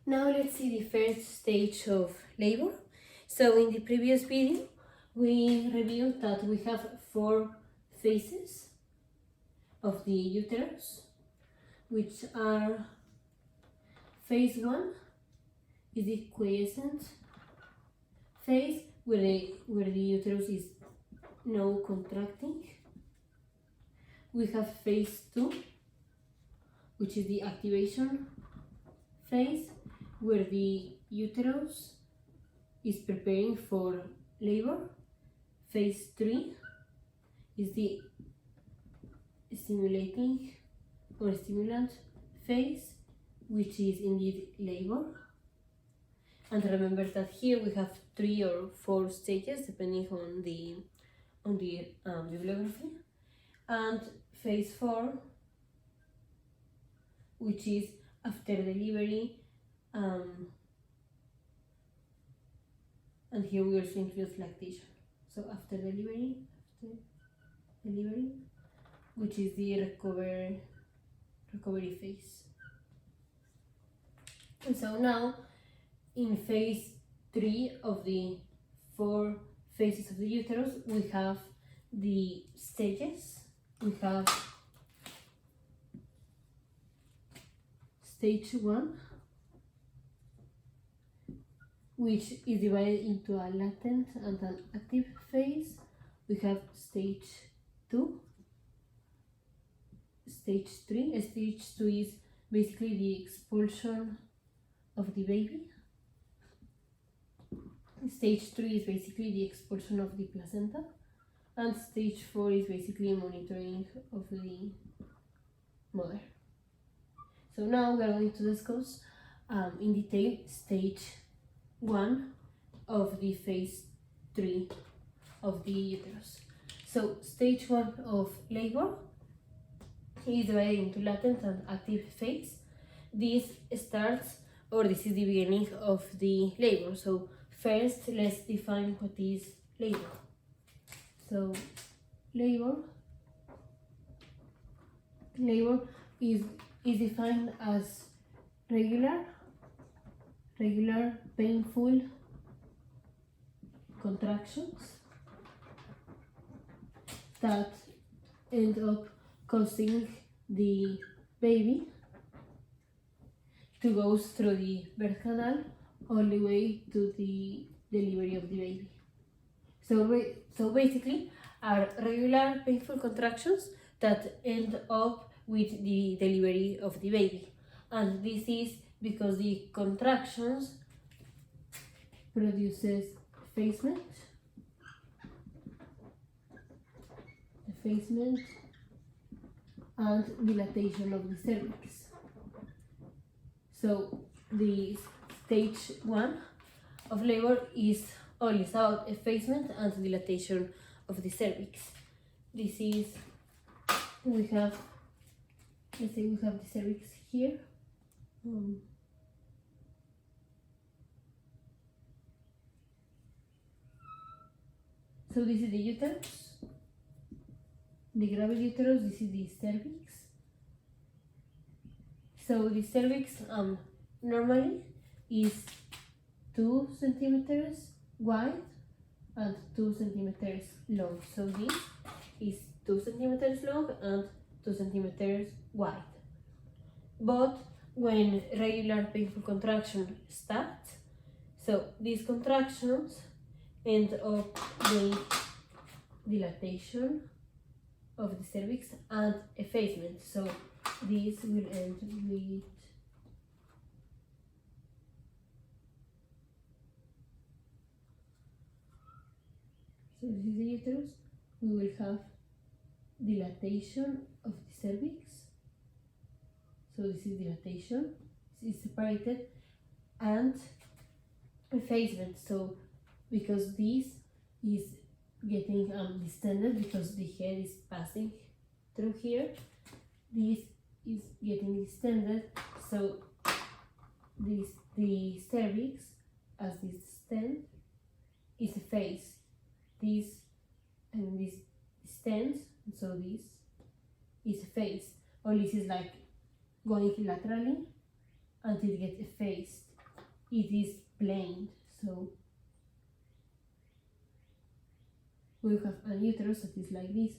Now let's see the first stage of labor. So in the previous video, we reviewed that we have 4 phases of the uterus, which are phase 1 is the quiescent phase, where the uterus is no contracting. We have phase 2, which is the activation phase, where the uterus is preparing for labor. Phase 3 is the stimulating or stimulant phase, which is indeed labor. And remember that here we have 3 or 4 stages depending on the bibliography. And phase 4, which is after delivery, and here we also include lactation. So after delivery, which is the recovery phase. And so now in phase 3 of the 4 phases of the uterus, we have the stages. We have stage 1, which is divided into a latent and an active phase. We have stage 2, stage 3. Stage 2 is basically the expulsion of the baby. Stage 3 is basically the expulsion of the placenta. And stage 4 is basically monitoring of the mother. So now we are going to discuss in detail stage 1 of the phase 3 of the uterus. So stage 1 of labor is divided into latent and active phase. This starts, or this is the beginning of the labor. So first, let's define what is labor. So labor is defined as regular painful contractions that end up causing the baby to go through the birth canal all the way to the delivery of the baby. So basically are regular painful contractions that end up with the delivery of the baby. And this is because the contractions produces effacement and dilatation of the cervix. So the stage 1 of labor is all about effacement and dilatation of the cervix. This is, let's say we have the cervix here. So this is the uterus, the gravid uterus. This is the cervix. So the cervix normally is 2 centimeters wide and 2 centimeters long. So this is 2 centimeters long and 2 centimeters wide. But when regular painful contractions start, so these contractions end up with dilatation of the cervix and effacement. So this will end with so this is the uterus. We will have dilatation of the cervix. So this is dilatation, this is separated, and effacement. So because this is getting distended, because the head is passing through here, this is getting distended. So the cervix, as this stent, is effaced. This and this stents, so this is effaced. Or this is like going laterally until it gets effaced. it is planed. So we have an uterus that is like this.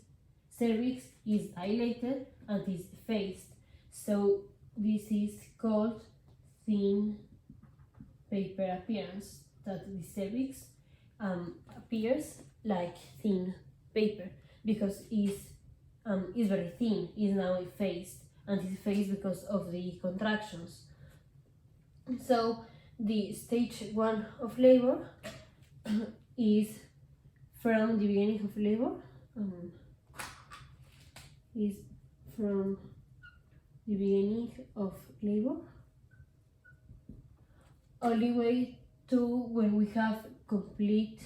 Cervix is dilated and is effaced. So this is called thin paper appearance, that the cervix appears like thin paper because it's very thin, is now effaced, and is effaced because of the contractions. So the stage 1 of labor is from the beginning of labor, is from the beginning of labor all the way to when we have complete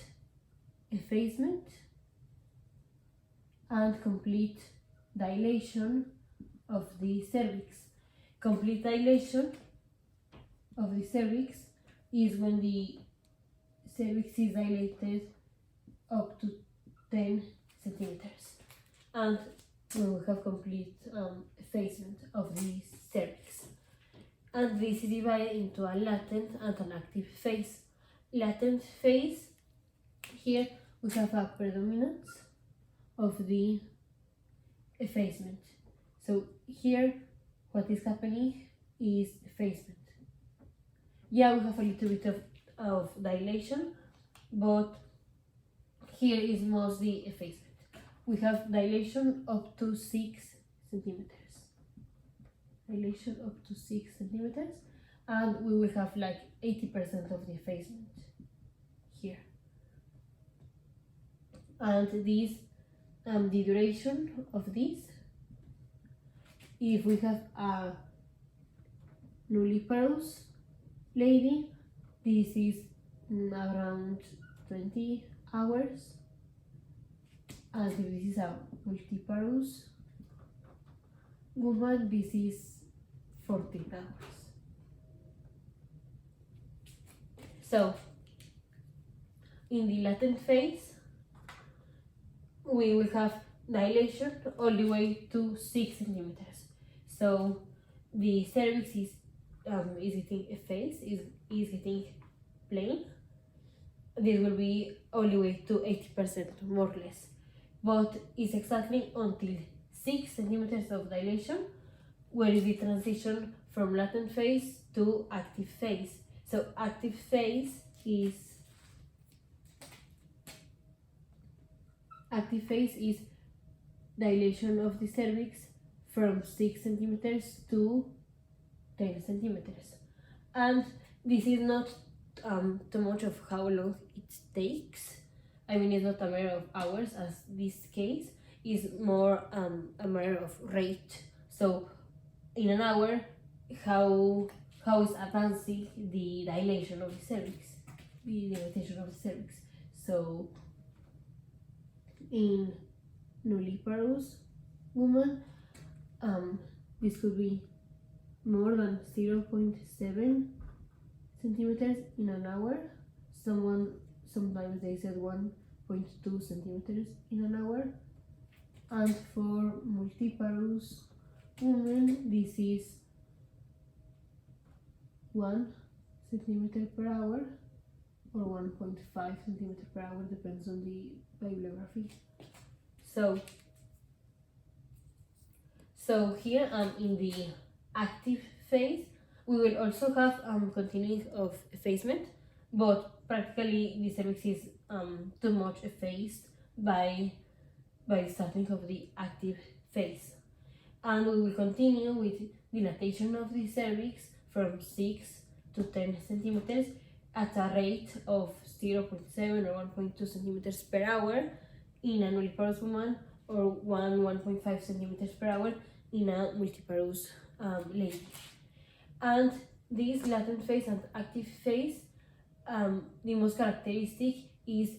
effacement and complete dilation of the cervix. Complete dilation of the cervix is when the cervix is dilated up to 10 centimeters, and when we have complete effacement of the cervix. And this is divided into a latent and an active phase. Latent phase, here we have a predominance of the effacement. So here what is happening is effacement. Yeah, we have a little bit of dilation, but here is mostly effacement. We have dilation up to 6 centimeters. Dilation up to 6 centimeters, and we will have like 80% of the effacement here. And this, the duration of this, if we have a nulliparous lady, this is around 20 hours, and if this is a multiparous woman, this is 14 hours. So in the latent phase we will have dilation all the way to 6 centimeters. So the cervix is getting effaced, is getting plain. This will be all the way to 80% more or less, but it's exactly until 6 centimeters of dilation where is the transition from latent phase to active phase. So active phase is dilation of the cervix from 6 centimeters to 10 centimeters. And this is not too much of how long it takes. I mean, it's not a matter of hours as this case is more a matter of rate. So in an hour, how is advancing the dilation of the cervix, the dilatation of the cervix. So in nulliparous woman, this could be more than 0.7 centimeters in an hour. Sometimes they said 1.2 centimeters in an hour. And for multiparous women, this is 1 centimeter per hour or 1.5 centimeter per hour, depends on the bibliography. So here in the active phase, we will also have continuing of effacement, but practically the cervix is too much effaced by the starting of the active phase. And we will continue with dilatation of the cervix from 6 to 10 centimeters at a rate of 0.7 or 1.2 centimeters per hour in a nulliparous woman, or 1.5 centimeters per hour in a multiparous lady. And this latent phase and active phase, the most characteristic is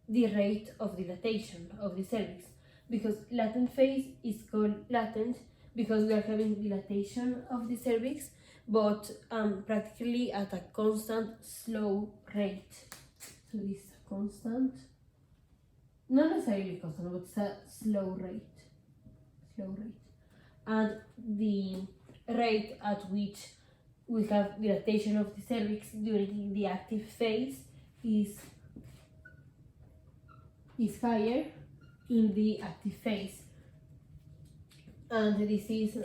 the rate of dilatation of the cervix, because latent phase is called latent because we are having dilatation of the cervix, but practically at a constant slow rate. So this is a constant, not necessarily constant, but it's a slow rate. And the rate at which we have dilatation of the cervix during the active phase is higher in the active phase, and this is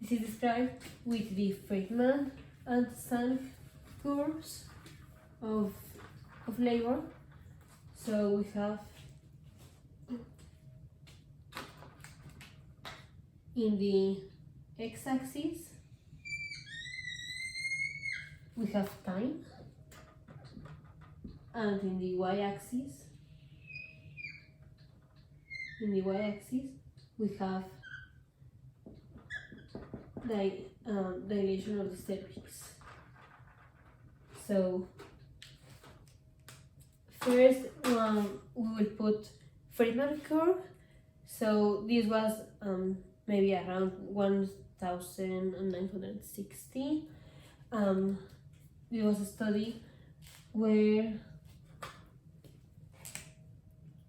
described with the Friedman and Sank curves of labor. So we have in the x-axis we have time, and in the y-axis we have dilation of the cervix. So first we will put Friedman curve. So this was maybe around 1960. There was a study where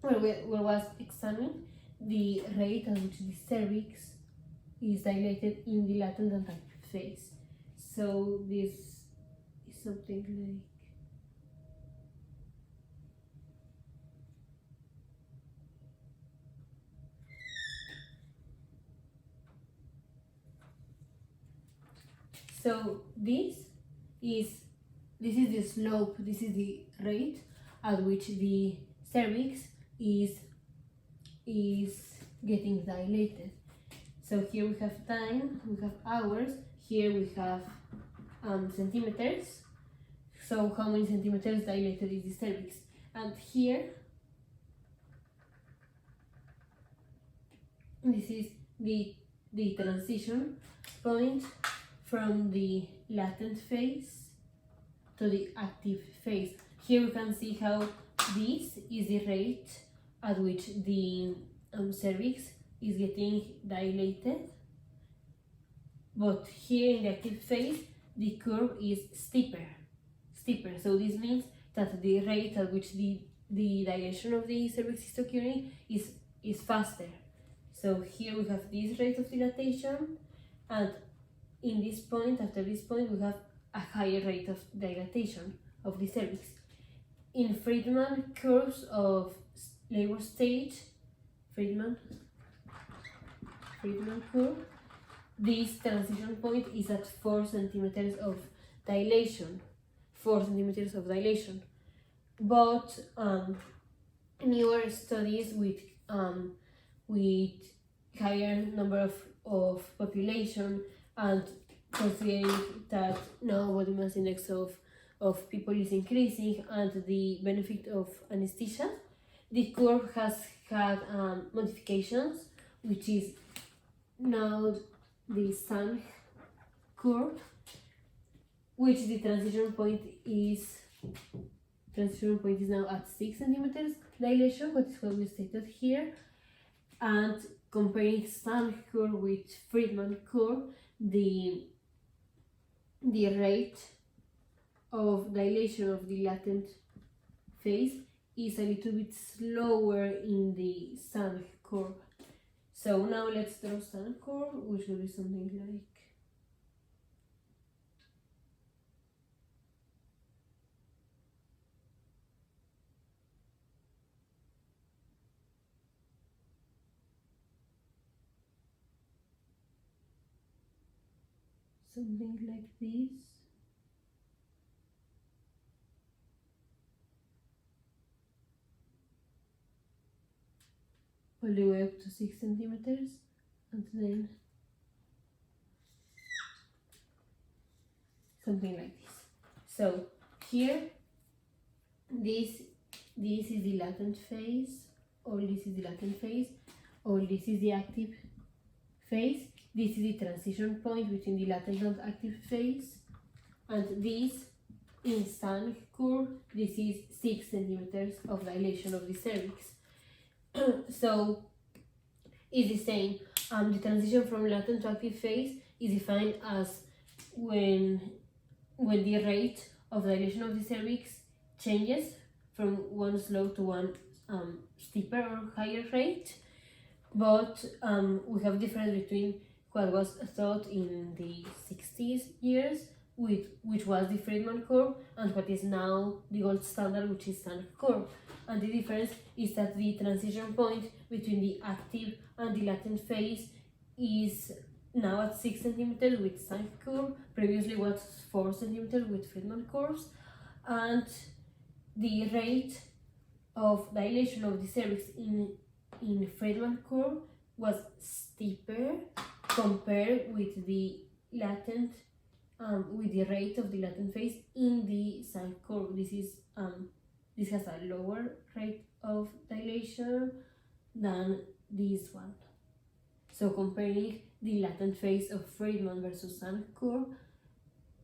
was examined the rate at which the cervix is dilated in the latent and active phase. So this is something like so this is the slope, this is the rate at which the cervix is getting dilated. So here we have time, we have hours, here we have centimeters. So how many centimeters dilated is the cervix? And here, this is the transition point from the latent phase to the active phase. Here we can see how this is the rate at which the cervix is getting dilated, but here in the active phase the curve is steeper. So this means that the rate at which the dilation of the cervix is occurring is faster. So here we have this rate of dilatation, and in this point, after this point, we have a higher rate of dilatation of the cervix. In Friedman curves of labor stage, Friedman curve, this transition point is at 4 centimeters of dilation. 4 centimeters of dilation. But newer studies with higher number of population, and considering that now body mass index of people is increasing and the benefit of anesthesia, the curve has had modifications, which is now the Sank curve, which the transition point is now at 6 centimeters dilation, which is what we stated here. And comparing Sank curve with Friedman curve, the rate of dilation of the latent phase is a little bit slower in the Sank curve. So now let's draw Sank curve, which will be something like this. All the way up to 6 centimeters, and then something like this. So here, this is the latent phase, all this is the latent phase, all this is the active phase. This is the transition point between the latent and active phase, and this in Sank curve, this is 6 centimeters of dilation of the cervix. So it's the same. The transition from latent to active phase is defined as when the rate of dilation of the cervix changes from one slow to one steeper or higher rate. But we have difference between what was thought in the 60s years, which was the Friedman curve, and what is now the gold standard, which is Sank curve. And the difference is that the transition point between the active and the latent phase is now at 6 centimeters with Sank curve. Previously was 4 centimeters with Friedman curves, and the rate of dilation of the cervix in Friedman curve was steeper compared with the latent with the rate of the latent phase in the Sank curve. This has a lower rate of dilation than this one. So comparing the latent phase of Friedman versus Sank curve,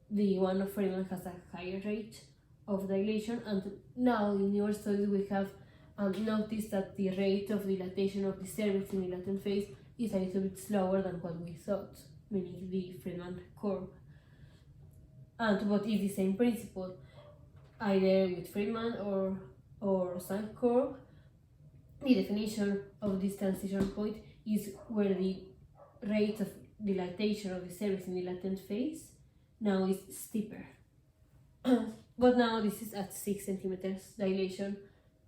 the one of Friedman has a higher rate of dilation, and now in newer studies we have noticed that the rate of dilatation of the cervix in the latent phase is a little bit slower than what we thought, meaning the Friedman curve. And what is the same principle, either with Friedman or Sank curve, the definition of this transition point is where the rate of dilatation of the cervix in the latent phase now is steeper. But now this is at 6 centimeters dilation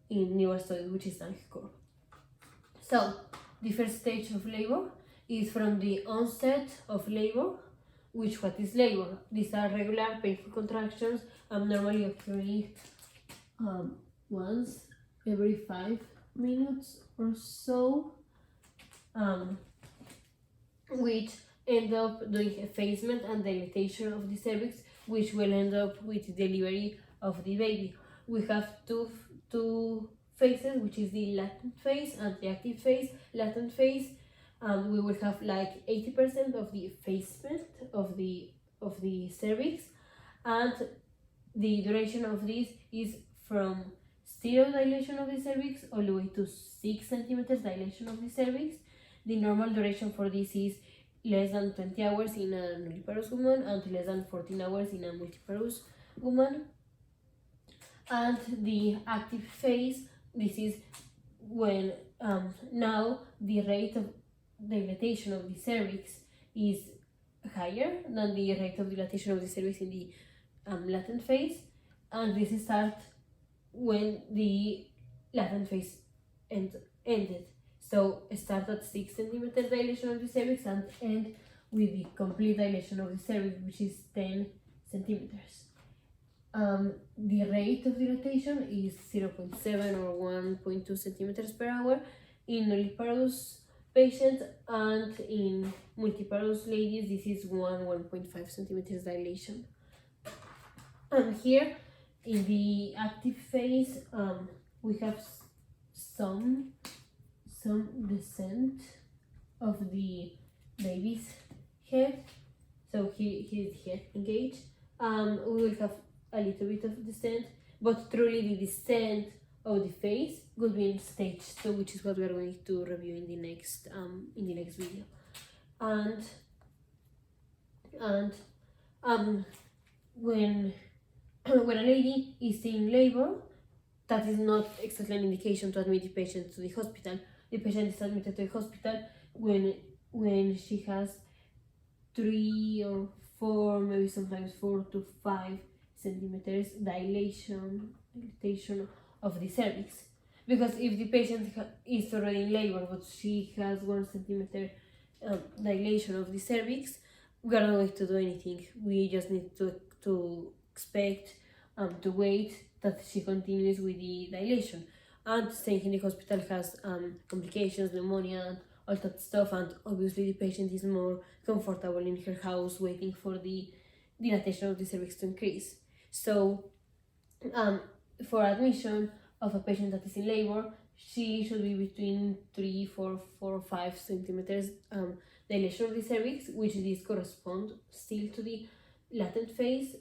in newer studies, which is Sank curve. So the first stage of labor is from the onset of labor, what is labor? These are regular painful contractions, normally occurring once every 5 minutes or so, which end up doing effacement and dilatation of the cervix, which will end up with delivery of the baby. We have two phases, which is the latent phase and the active phase. Latent phase, we will have like 80% of the effacement of the cervix, and the duration of this is from 0 dilation of the cervix all the way to 6 centimeters dilation of the cervix. The normal duration for this is less than 20 hours in a nulliparous woman and less than 14 hours in a multiparous woman. And the active phase, this is when now the rate of dilatation of the cervix is higher than the rate of dilatation of the cervix in the latent phase, and this starts when the latent phase ended. So start at 6 centimeters dilation of the cervix and end with the complete dilation of the cervix, which is 10 centimeters. The rate of dilatation is 0.7 or 1.2 centimeters per hour in nulliparous patients, and in multiparous ladies this is 1.5 centimeters dilation. And here in the active phase we have some descent of the baby's head. So here is the head engaged. We will have a little bit of descent, but truly the descent of the face will be in stage 2, which is what we are going to review in the next video. And when a lady is in labor, that is not exactly an indication to admit the patient to the hospital. The patient is admitted to the hospital when she has 3 or 4, maybe sometimes 4 to 5 centimeters dilatation of the cervix. Because if the patient is already in labor but she has 1 centimeter dilation of the cervix, we are not going to do anything. We just need to expect to wait that she continues with the dilation. And staying in the hospital has complications, pneumonia, and all that stuff, and obviously the patient is more comfortable in her house waiting for the dilatation of the cervix to increase. So for admission of a patient that is in labor, she should be between 3, 4, 4 or 5 centimeters dilation of the cervix, which this corresponds still to the latent phase.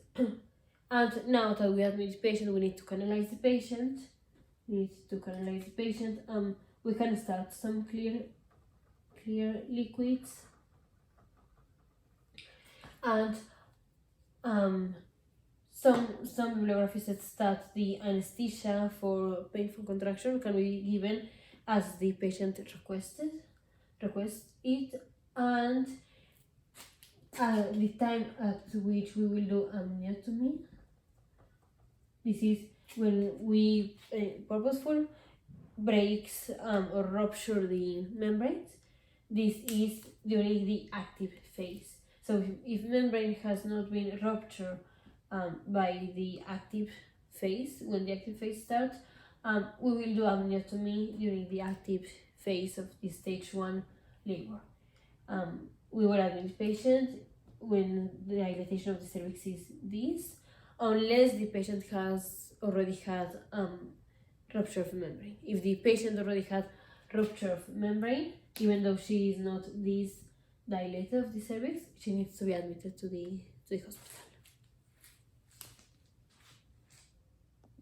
And now that we admit the patient, we need to canalize the patient. We can start some clear liquids, and some bibliographies that the anesthesia for painful contraction can be given as the patient requests it, and the time at which we will do amniotomy. This is when we purposeful breaks or rupture the membranes. This is during the active phase. So if membrane has not been ruptured by the active phase, when the active phase starts, we will do amniotomy during the active phase of the stage 1 labor. We will admit the patient when the dilatation of the cervix is this, unless the patient has already had rupture of membrane. If the patient already had rupture of membrane, even though she is not this dilated of the cervix, she needs to be admitted to the hospital.